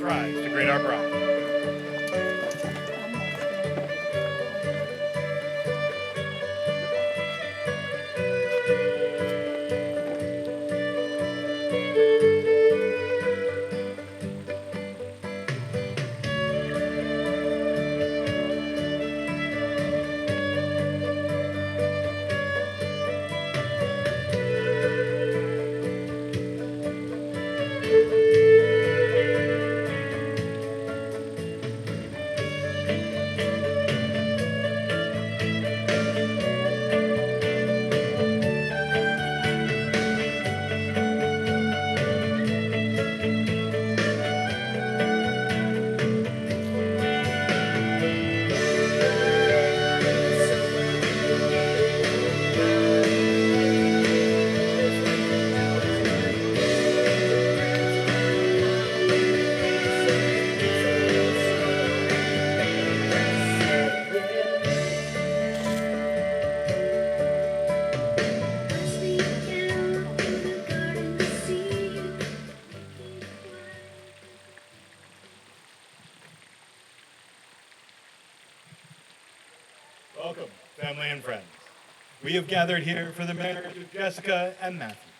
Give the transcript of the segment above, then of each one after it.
please rise to greet our bride. Welcome, family and friends. We have gathered here for the marriage of Jessica and Matthew.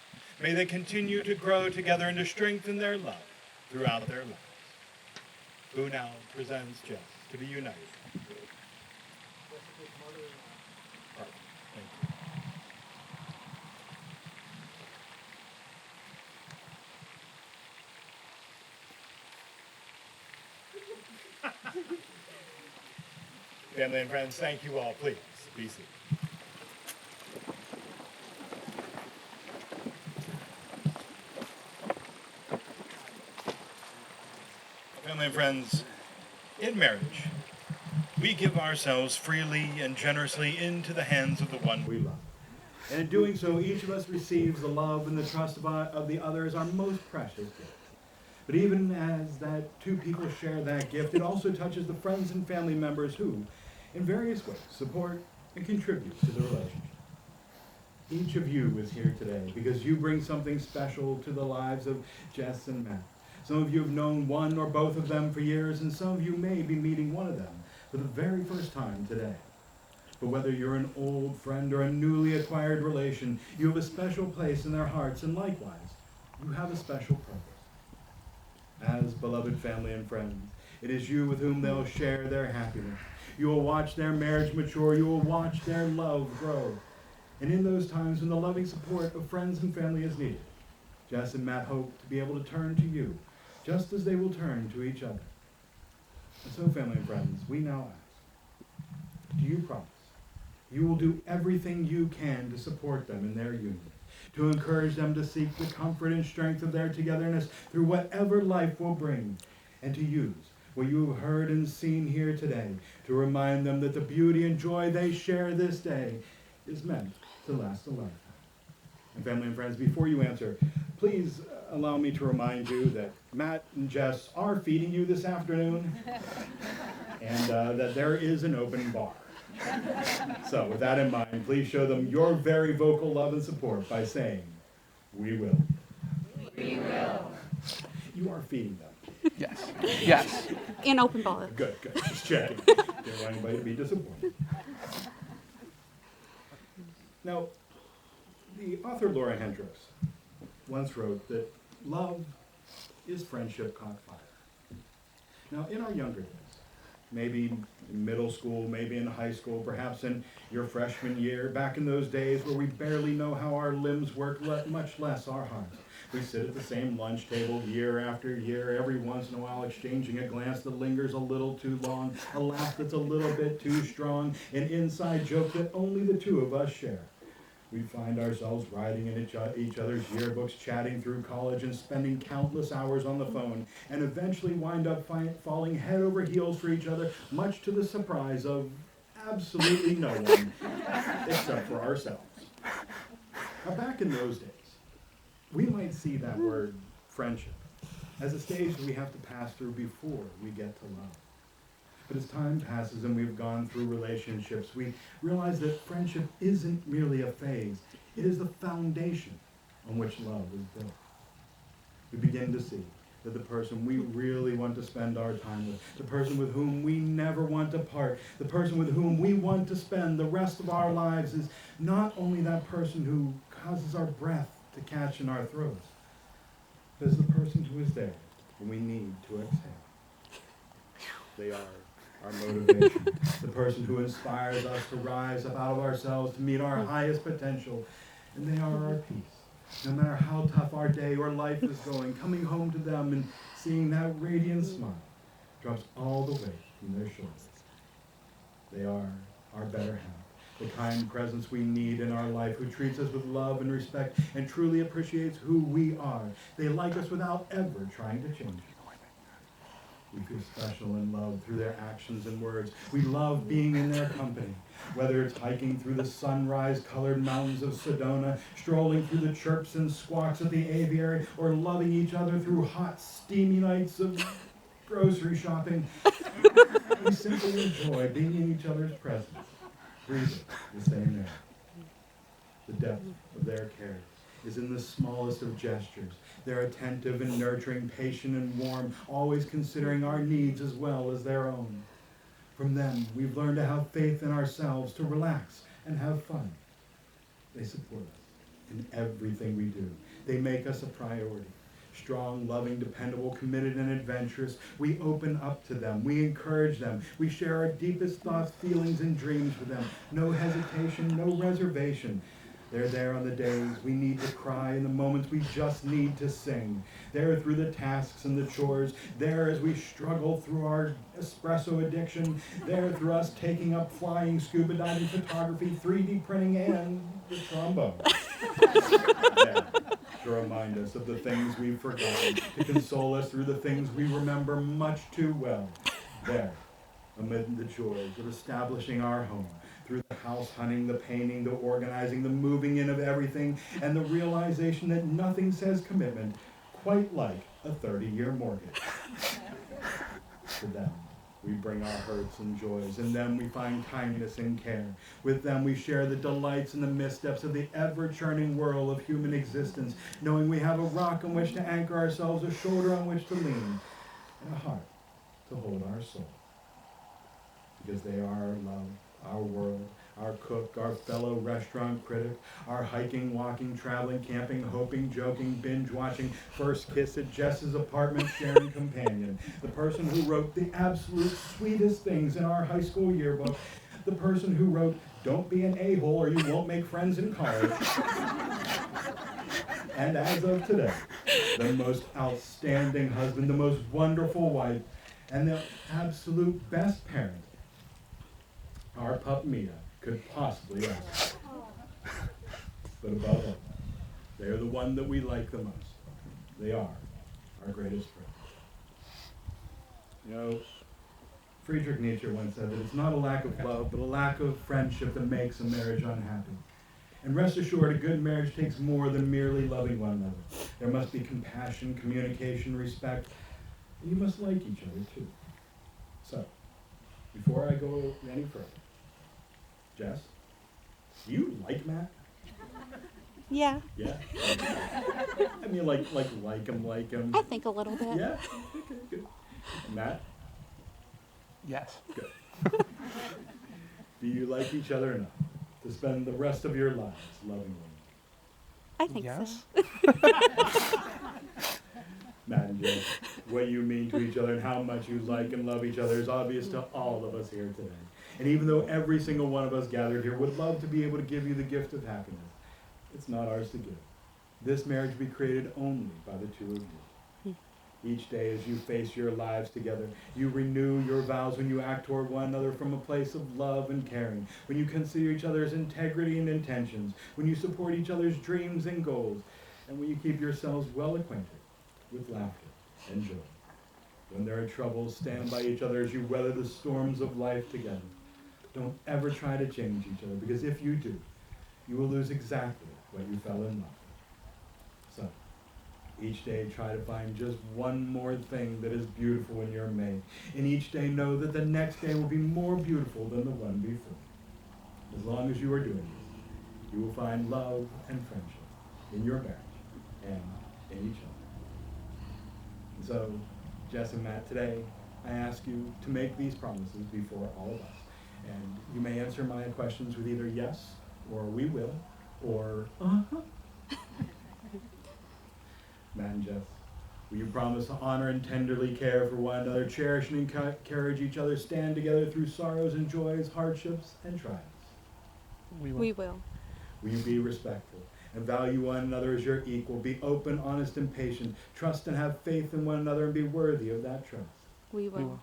May they continue to grow together and to strengthen their love throughout their lives. Who now presents Jess to be united? Perfect. Thank you. Family and friends, thank you all. Please be seated. Family and friends, in marriage, we give ourselves freely and generously into the hands of the one we love. And in doing so, each of us receives the love and the trust of the other as our most precious gift. But even as that two people share that gift, it also touches the friends and family members who, in various ways, support and contribute to the relationship. Each of you is here today because you bring something special to the lives of Jess and Matt. Some of you have known one or both of them for years, and some of you may be meeting one of them for the very first time today. But whether you're an old friend or a newly acquired relation, you have a special place in their hearts, and likewise, you have a special purpose. As beloved family and friends, it is you with whom they'll share their happiness. You will watch their marriage mature. You will watch their love grow. And in those times when the loving support of friends and family is needed, Jess and Matt hope to be able to turn to you, just as they will turn to each other. And so, family and friends, we now ask, do you promise you will do everything you can to support them in their union, to encourage them to seek the comfort and strength of their togetherness through whatever life will bring, and to use what you have heard and seen here today to remind them that the beauty and joy they share this day is meant to last a lifetime? And family and friends, before you answer, please allow me to remind you that Matt and Jess are feeding you this afternoon, and that there is an open bar. So with that in mind, please show them your very vocal love and support by saying, "We will." We will. You are feeding them. Yes. Yes. In open bar. Good. Just checking. Don't want anybody to be disappointed. Now, the author Laura Hendricks once wrote that love is friendship caught fire. Now, in our younger days, maybe in middle school, maybe in high school, perhaps in your freshman year, back in those days where we barely know how our limbs work, much less our hearts. We sit at the same lunch table year after year, every once in a while exchanging a glance that lingers a little too long, a laugh that's a little bit too strong, an inside joke that only the two of us share. We find ourselves writing in each other's yearbooks, chatting through college, and spending countless hours on the phone, and eventually wind up falling head over heels for each other, much to the surprise of absolutely no one, except for ourselves. Now, back in those days, we might see that word, friendship, as a stage that we have to pass through before we get to love. But as time passes and we've gone through relationships, we realize that friendship isn't merely a phase. It is the foundation on which love is built. We begin to see that the person we really want to spend our time with, the person with whom we never want to part, the person with whom we want to spend the rest of our lives is not only that person who causes our breath to catch in our throats, but is the person who is there when we need to exhale. They are our motivation, the person who inspires us to rise up out of ourselves to meet our highest potential, and they are our peace. No matter how tough our day or life is going, coming home to them and seeing that radiant smile drops all the weight from their shoulders. They are our better half, the kind presence we need in our life, who treats us with love and respect and truly appreciates who we are. They like us without ever trying to change us. We feel special and loved through their actions and words. We love being in their company, whether it's hiking through the sunrise-colored mountains of Sedona, strolling through the chirps and squawks of the aviary, or loving each other through hot, steamy nights of grocery shopping. We simply enjoy being in each other's presence, breathing the same air. The depth of their care is in the smallest of gestures. They're attentive and nurturing, patient and warm, always considering our needs as well as their own. From them, we've learned to have faith in ourselves, to relax and have fun. They support us in everything we do. They make us a priority. Strong, loving, dependable, committed, and adventurous. We open up to them. We encourage them. We share our deepest thoughts, feelings, and dreams with them. No hesitation, no reservation. They're there on the days we need to cry and the moments we just need to sing. There through the tasks and the chores. There as we struggle through our espresso addiction. There through us taking up flying, scuba diving, photography, 3D printing, and the trombone. There to remind us of the things we've forgotten, to console us through the things we remember much too well. There, amid the joys of establishing our home, through the house hunting, the painting, the organizing, the moving in of everything, and the realization that nothing says commitment quite like a 30-year mortgage. To them, we bring our hurts and joys. In them, we find kindness and care. With them, we share the delights and the missteps of the ever-churning whirl of human existence, knowing we have a rock on which to anchor ourselves, a shoulder on which to lean, and a heart to hold our soul. Because they are our love, our world, our cook, our fellow restaurant critic, our hiking, walking, traveling, camping, hoping, joking, binge-watching, first kiss at Jess's apartment sharing companion, the person who wrote the absolute sweetest things in our high school yearbook, the person who wrote, "Don't be an a-hole or you won't make friends in college," and as of today, the most outstanding husband, the most wonderful wife, and the absolute best parent our pup Mia could possibly ask. But above all, they are the one that we like the most. They are our greatest friend. You know, Friedrich Nietzsche once said that it's not a lack of love, but a lack of friendship that makes a marriage unhappy. And rest assured, a good marriage takes more than merely loving one another. There must be compassion, communication, respect, and you must like each other too. So, before I go any further, Jess, do you like Matt? Yeah, Yeah? I mean, like him. I think a little bit. Yeah? Okay, good. Matt? Yes. Good. Do you like each other enough to spend the rest of your lives loving one? I think Yes. so. Matt and Jess, what you mean to each other and how much you like and love each other is obvious to all of us here today. And even though every single one of us gathered here would love to be able to give you the gift of happiness, it's not ours to give. This marriage will be created only by the two of you. Each day as you face your lives together, you renew your vows when you act toward one another from a place of love and caring, when you consider each other's integrity and intentions, when you support each other's dreams and goals, and when you keep yourselves well acquainted with laughter and joy. When there are troubles, stand by each other as you weather the storms of life together. Don't ever try to change each other, because if you do, you will lose exactly what you fell in love with. So, each day try to find just one more thing that is beautiful in your mate. And each day know that the next day will be more beautiful than the one before. As long as you are doing this, you will find love and friendship in your marriage and in each other. And so, Jess and Matt, today I ask you to make these promises before all of us. And you may answer my questions with either yes, or we will, or uh-huh. Matt and Jess, will you promise to honor and tenderly care for one another, cherish and encourage each other, stand together through sorrows and joys, hardships and trials? We will. We will. Will you be respectful and value one another as your equal? Be open, honest, and patient. Trust and have faith in one another and be worthy of that trust. We will. We will.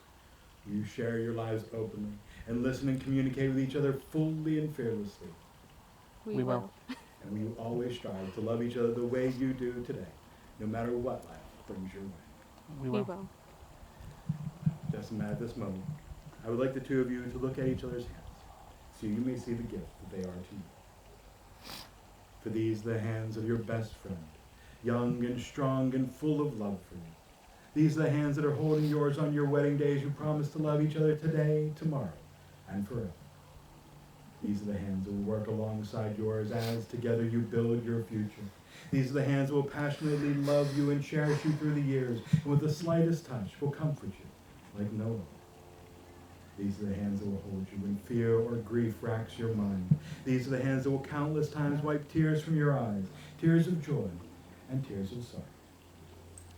Will you share your lives openly and listen and communicate with each other fully and fearlessly? We will. And will you always strive to love each other the way you do today, no matter what life brings your way? We We will. will. Jess and Matt, at this moment, I would like the two of you to look at each other's hands so you may see the gift that they are to you. For these, the hands of your best friend, young and strong and full of love for you. These are the hands that are holding yours on your wedding day as you promise to love each other today, tomorrow, and forever. These are the hands that will work alongside yours as together you build your future. These are the hands that will passionately love you and cherish you through the years, and with the slightest touch will comfort you like no other. These are the hands that will hold you when fear or grief racks your mind. These are the hands that will countless times wipe tears from your eyes, tears of joy and tears of sorrow.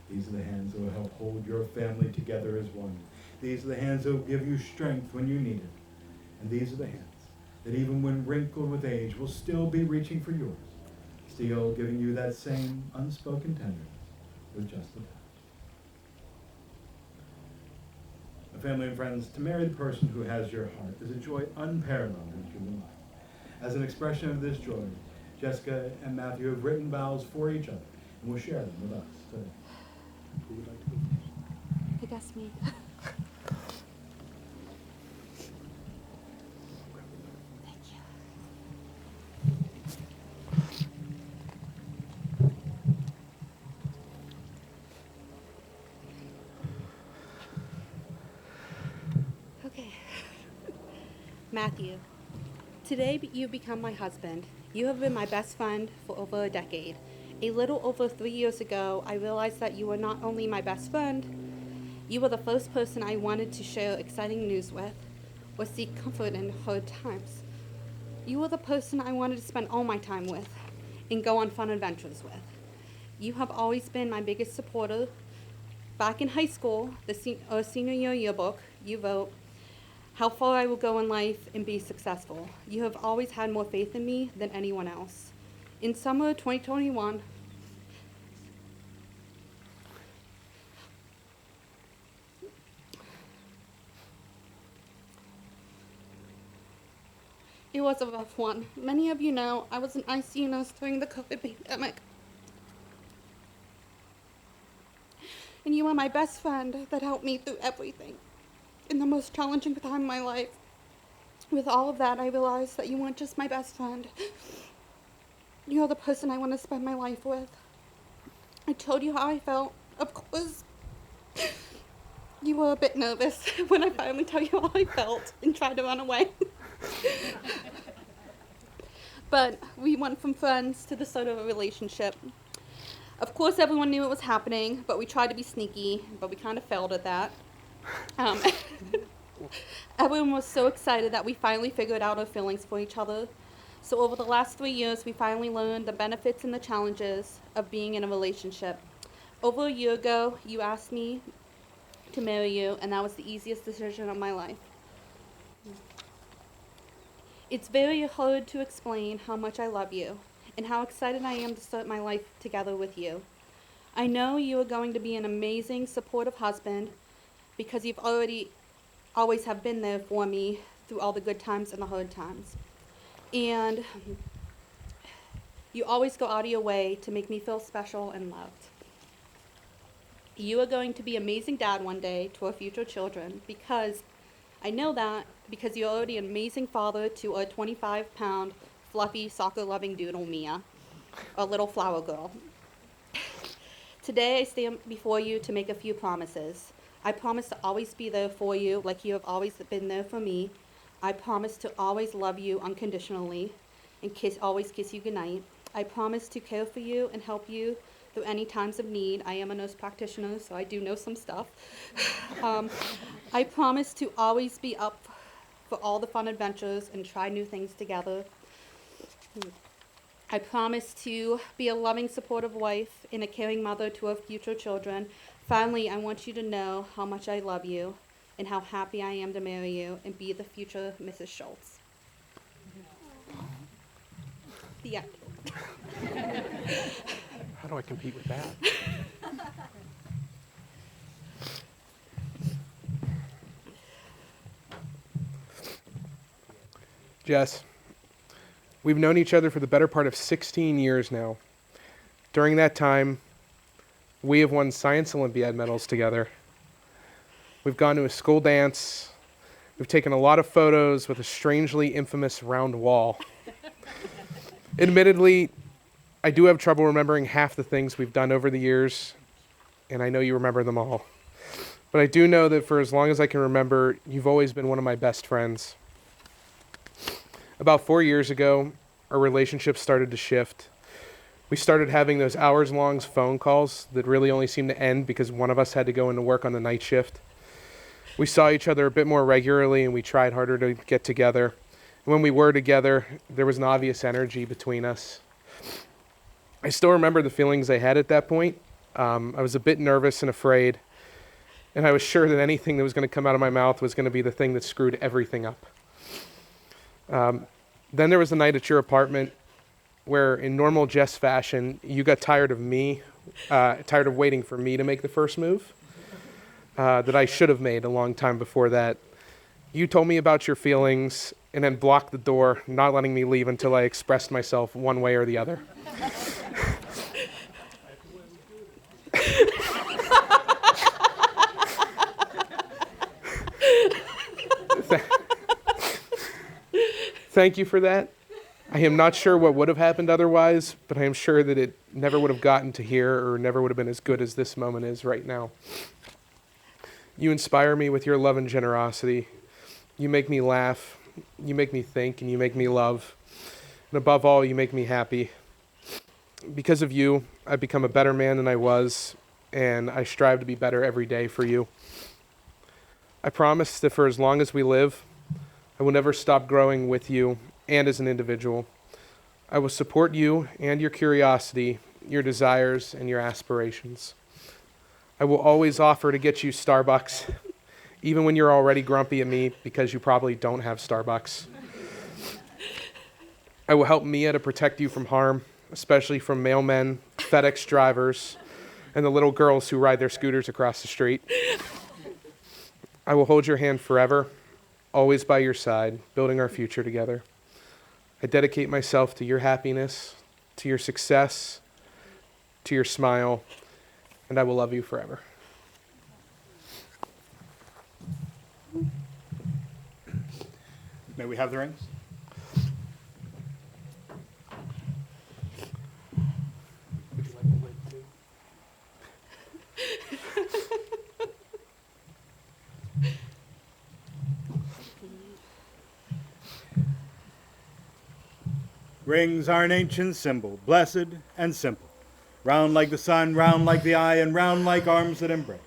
These are the hands that will help hold your family together as one. These are the hands that will give you strength when you need it. And these are the hands that even when wrinkled with age will still be reaching for yours, still giving you that same unspoken tenderness with just a touch. Family and friends, to marry the person who has your heart is a joy unparalleled in human life. As an expression of this joy, Jessica and Matthew have written vows for each other and will share them with us today. Who would like to go first? I guess me. Thank you. Okay. Matthew, today you become my husband. You have been my best friend for over a decade. A little over 3 years ago, I realized that you were not only my best friend, you were the first person I wanted to share exciting news with or seek comfort in hard times. You were the person I wanted to spend all my time with and go on fun adventures with. You have always been my biggest supporter. Back in high school, the senior year yearbook, you wrote, "How far I will go in life and be successful. You have always had more faith in me than anyone else." In summer 2021, it was a rough one. Many of you know I was an ICU nurse during the COVID pandemic. And you are my best friend that helped me through everything in the most challenging time of my life. With all of that, I realized that you weren't just my best friend. You're the person I want to spend my life with. I told you how I felt. Of course, you were a bit nervous when I finally told you how I felt and tried to run away. But we went from friends to the start of a relationship. Of course, everyone knew it was happening, but we tried to be sneaky, but we kind of failed at that. Everyone was so excited that we finally figured out our feelings for each other. So over the last 3 years, we finally learned the benefits and the challenges of being in a relationship. Over a year ago, you asked me to marry you, and that was the easiest decision of my life. It's very hard to explain how much I love you and how excited I am to start my life together with you. I know you are going to be an amazing, supportive husband because you've always have been there for me through all the good times and the hard times. And you always go out of your way to make me feel special and loved. You are going to be an amazing dad one day to our future children because I know that because you're already an amazing father to a 25-pound, fluffy, soccer-loving doodle Mia, a little flower girl. Today I stand before you to make a few promises. I promise to always be there for you like you have always been there for me. I promise to always love you unconditionally and always kiss you goodnight. I promise to care for you and help you through any times of need. I am a nurse practitioner, so I do know some stuff. I promise to always be up for all the fun adventures and try new things together. I promise to be a loving, supportive wife and a caring mother to our future children. Finally, I want you to know how much I love you and how happy I am to marry you and be the future Mrs. Schultz. The end. How do I compete with that? Jess, we've known each other for the better part of 16 years now. During that time, we have won Science Olympiad medals together. We've gone to a school dance. We've taken a lot of photos with a strangely infamous round wall. Admittedly, I do have trouble remembering half the things we've done over the years, and I know you remember them all. But I do know that for as long as I can remember, you've always been one of my best friends. About 4 years ago, our relationship started to shift. We started having those hours-long phone calls that really only seemed to end because one of us had to go into work on the night shift. We saw each other a bit more regularly, and we tried harder to get together. And when we were together, there was an obvious energy between us. I still remember the feelings I had at that point. I was a bit nervous and afraid, and I was sure that anything that was going to come out of my mouth was going to be the thing that screwed everything up. Then there was a night at your apartment where, in normal Jess fashion, you got tired of waiting for me to make the first move that I should have made a long time before that. You told me about your feelings and then blocked the door, not letting me leave until I expressed myself one way or the other. Thank you for that. I am not sure what would have happened otherwise, but I am sure that it never would have gotten to here or never would have been as good as this moment is right now. You inspire me with your love and generosity. You make me laugh, you make me think, and you make me love. And above all, you make me happy. Because of you, I've become a better man than I was, and I strive to be better every day for you. I promise that for as long as we live, I will never stop growing with you and as an individual. I will support you and your curiosity, your desires, and your aspirations. I will always offer to get you Starbucks, even when you're already grumpy at me because you probably don't have Starbucks. I will help Mia to protect you from harm, especially from mailmen, FedEx drivers, and the little girls who ride their scooters across the street. I will hold your hand forever, always by your side, building our future together. I dedicate myself to your happiness, to your success, to your smile, and I will love you forever. May we have the rings? Would you like the lid too? Rings are an ancient symbol, blessed and simple. Round like the sun, round like the eye, and round like arms that embrace.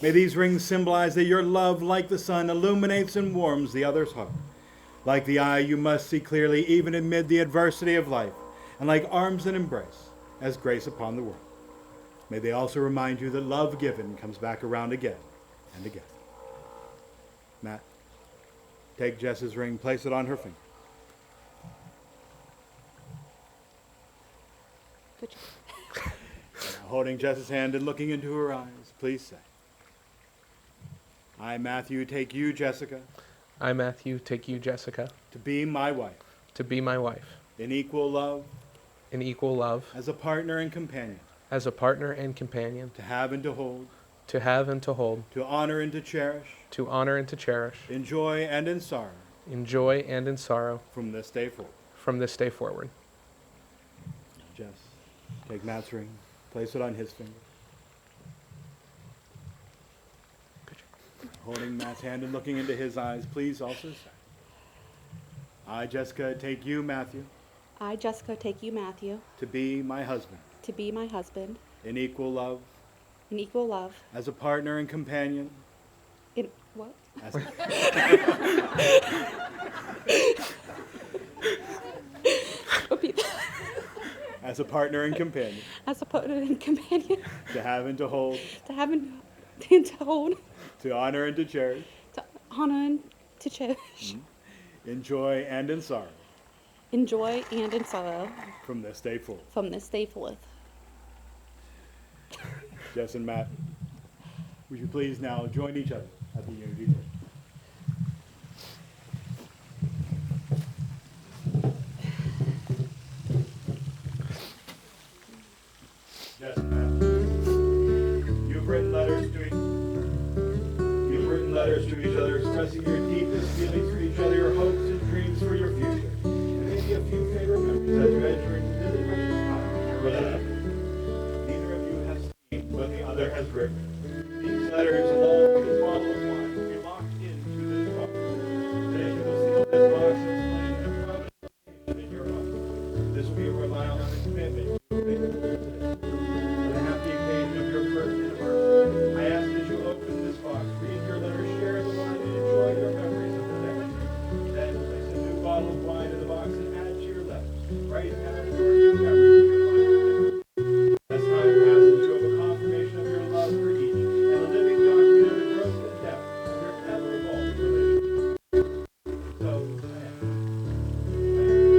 May these rings symbolize that your love, like the sun, illuminates and warms the other's heart. Like the eye, you must see clearly even amid the adversity of life, and like arms that embrace, as grace upon the world. May they also remind you that love given comes back around again and again. Matt, take Jess's ring, place it on her finger. Good job. Now, holding Jess's hand and looking into her eyes, please say, I, Matthew, take you, Jessica, I, Matthew, take you, Jessica, to be my wife, to be my wife, in equal love, in equal love, as a partner and companion, as a partner and companion, to have and to hold, to have and to hold, to honor and to cherish, to honor and to cherish, in joy and in sorrow, in joy and in sorrow, from this day forward. from this day forward. Jess, take Matt's ring, place it on his finger. Holding Matt's hand and looking into his eyes, please also say, I, Jessica, take you, Matthew, I, Jessica, take you, Matthew, to be my husband, to be my husband, in equal love, in equal love, as a partner and companion, in what? as Repeat that. as a partner and companion, As a partner and companion, to have and to hold, to have and to hold, to honor and to cherish, to honor and to cherish, in joy and in sorrow, in joy and in sorrow, from this day forward. from this day forth. Jess and Matt, would you please now join each other at the unity prayer? Jess and Matt, you've written letters to each other expressing your deepest feelings for each other, your hopes and dreams for your future, and maybe a few favorite memories as you enter into this precious time of your relationship. Neither of you has seen what the other has written. These letters, along with this bottle of wine, will be locked into this box. Today you will seal this box and explain the promise in your heart. This will be a reminder of the commitment you will make today. On the happy occasion of your first anniversary, I ask that you open this box, read your letter, share the wine, and enjoy your memories of the day. Then place a new bottle of wine in the box and add to your letters. Write down your new memories of your life. As time passes, you have a confirmation of your love for each and a living document of the growth and depth of your ever-evolving relationship. So,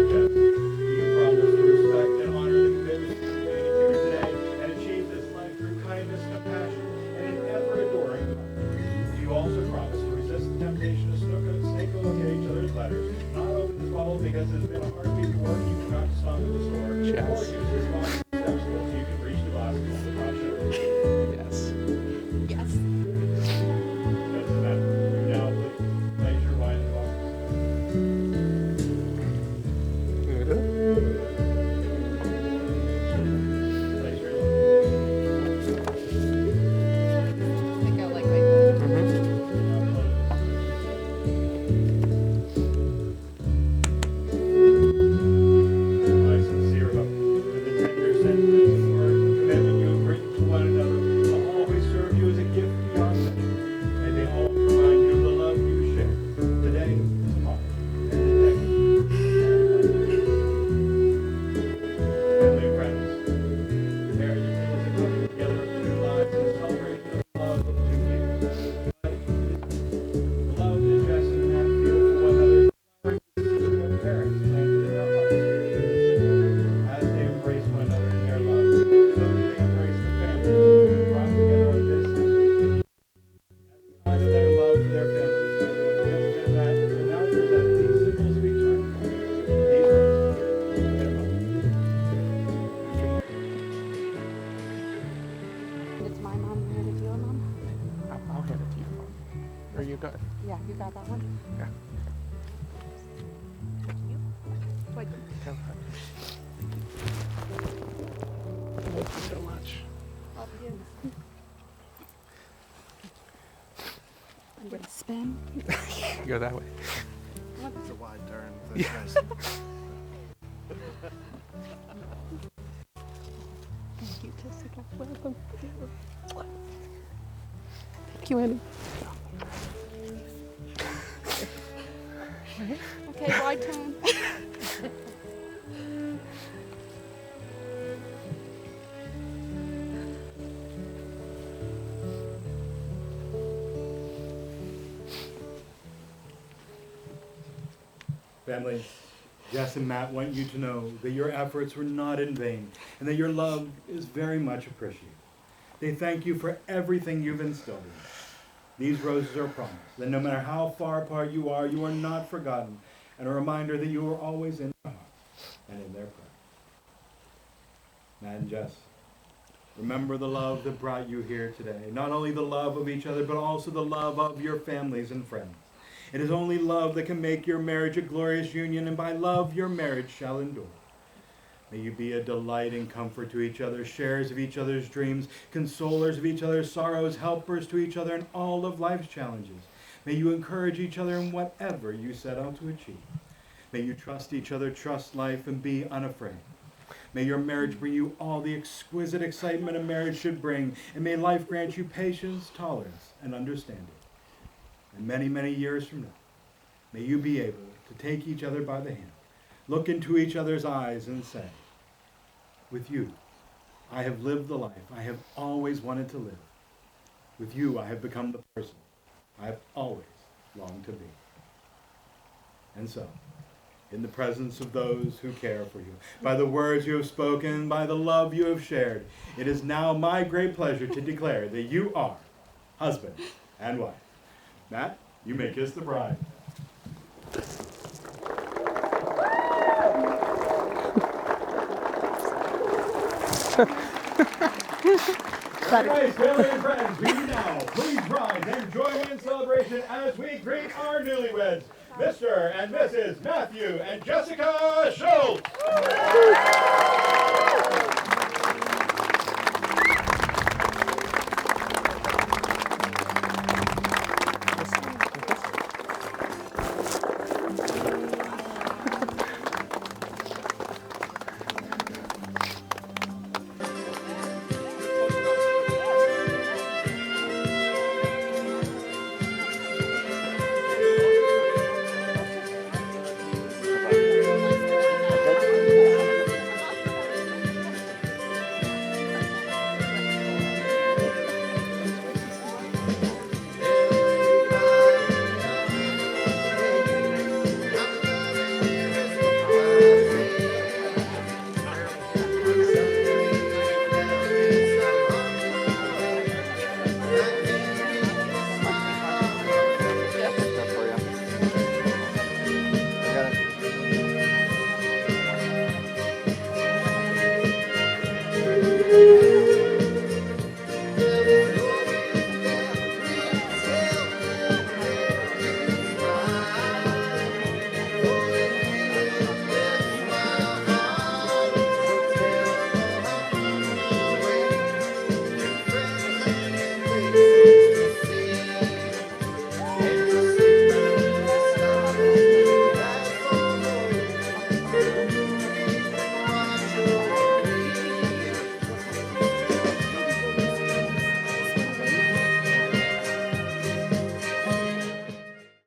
Jeff, do you promise to respect and honor the commitments you made here today and achieve this life through kindness, compassion, and an ever-adoring love? Do you also promise to resist the temptation to snake a look at each other's letters, not open this bottle because it's been a hard week of work you forgot to stop at the store, or Yes. use this box as a step stool so you can reach the glass and hold the top shelf? Yes. Yes. Because of that, you now place your wine in the box. Place your love. I go like that. Now close it. My sincere hope that the tender sentiments and words of commitment you have written to one another will always serve you as a gift beyond measure. May they all remind you of the love you share today, tomorrow, and the day. Family and friends, the marriage is a coming together of two lives and a celebration of the love of two years. The love that Jess and Matt feel for one another is their parents planted in their hearts. As they embrace one another in their love, so do they embrace the families brought together on this week. As a sign of their love for their families, Jess and Matt will now present these simple sweet terms. These roses to their mother. It's my mom, you're gonna do your mom? I'll hand it to you. Or you got it. Yeah, you got that one? Yeah. What? Thank you so much. Love you. I'm gonna spin. Go that way. It's a wide turn. That's nice. Thank you, Jessica. Welcome. Thank you, Annie. Okay, wide turn. Family, Jess and Matt want you to know that your efforts were not in vain and that your love is very much appreciated. They thank you for everything you've instilled in them. These roses are a promise that no matter how far apart you are not forgotten, and a reminder that you are always in their hearts and in their prayers. Matt and Jess, remember the love that brought you here today. Not only the love of each other, but also the love of your families and friends. It is only love that can make your marriage a glorious union, and by love your marriage shall endure. May you be a delight and comfort to each other, sharers of each other's dreams, consolers of each other's sorrows, helpers to each other in all of life's challenges. May you encourage each other in whatever you set out to achieve. May you trust each other, trust life, and be unafraid. May your marriage bring you all the exquisite excitement a marriage should bring, and may life grant you patience, tolerance, and understanding. And many, many years from now, may you be able to take each other by the hand, look into each other's eyes, and say, with you, I have lived the life I have always wanted to live. With you, I have become the person I have always longed to be. And so, in the presence of those who care for you, by the words you have spoken, by the love you have shared, it is now my great pleasure to declare that you are husband and wife. Matt, you may kiss the bride. All right, family and friends, we now please rise and join me in celebration as we greet our newlyweds, Mr. and Mrs. Matthew and Jessica Schultz.